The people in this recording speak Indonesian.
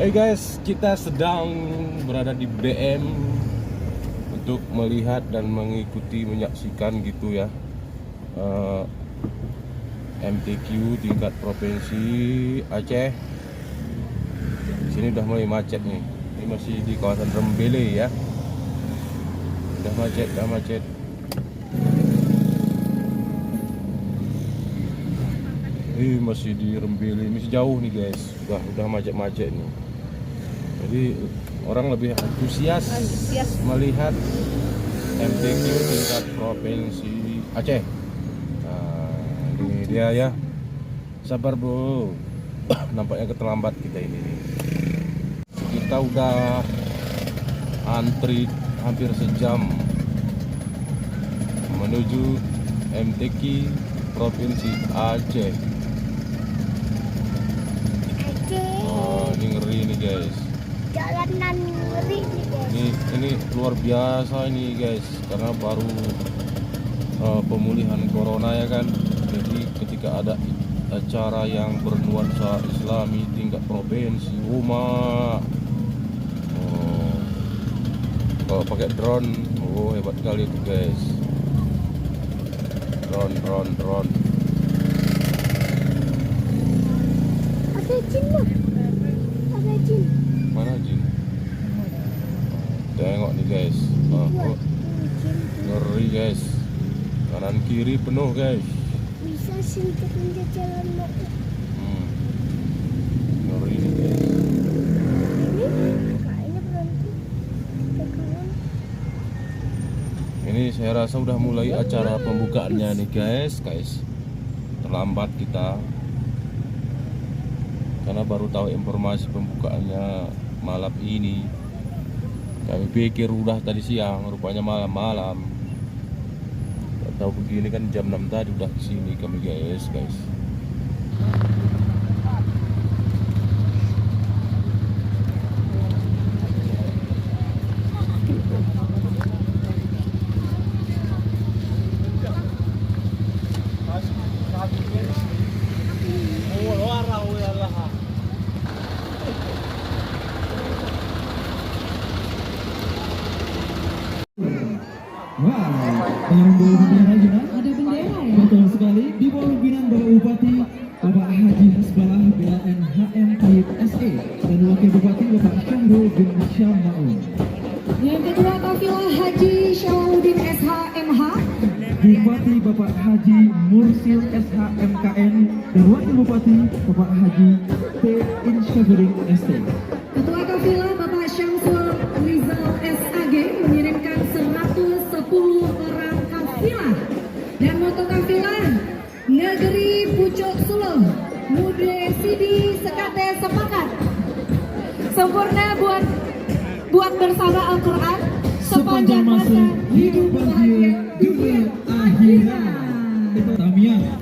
Hey guys, kita sedang berada di BM untuk melihat dan mengikuti, menyaksikan gitu ya, MTQ tingkat provinsi Aceh. Di sini udah mulai macet nih. Ini masih di kawasan Rembele ya. Udah macet. Ini masih di Rembele, masih jauh nih guys. Udah macet nih. Jadi orang lebih antusias melihat MTQ tingkat provinsi Aceh. Nah, ini dia ya. Sabar bro. Nampaknya keterlambat kita ini. Kita udah antri hampir sejam menuju MTQ provinsi Aceh. Oh, ini ngeri nih guys. Jalanan ngeri nih guys. Ini luar biasa ini guys, karena baru pemulihan corona ya kan. Jadi ketika ada acara yang bernuansa Islami tingkat provinsi, kalau pakai drone, hebat kali itu guys. Drone. Ada jin loh. Ada jin. Mana jin? Tengok nih guys. Ngeri guys. Kanan kiri penuh guys. Bisa sentuh jalan lo. Ngeri nih guys. Ini kayaknya berhenti ke kanan. Ini saya rasa udah mulai acara pembukaannya nih guys. Terlambat kita karena baru tahu informasi pembukaannya malam ini. Kami pikir udah tadi siang, rupanya malam. Gak tahu begini kan jam 6 tadi udah kesini kami guys. Wow, yang bawa bendera juga? Ada bendera ya? Betul sekali, di bawah pimpinan Bapak Bupati Bapak Haji Hasbalah BLN HMP SE dan Wakil Bupati Bapak Syahrul bin Syam Ma'un. Yang kedua kafilah Haji Syauddin SHMH, Bupati Bapak Haji Mursil SHMKN dan Wakil Bupati Bapak Haji T. Insyafirin ST. Ketua kafilah Bapak Syamsul Rizal SAG mengirimkan 110 orang kafilah dan moto kafilah Negeri Pucuk Suluh Mude Sidi Sekate Sepakat sempurna buat bersama Al-Quran sepanjang masa hidup bahagia dunia akhirat. Tamiah.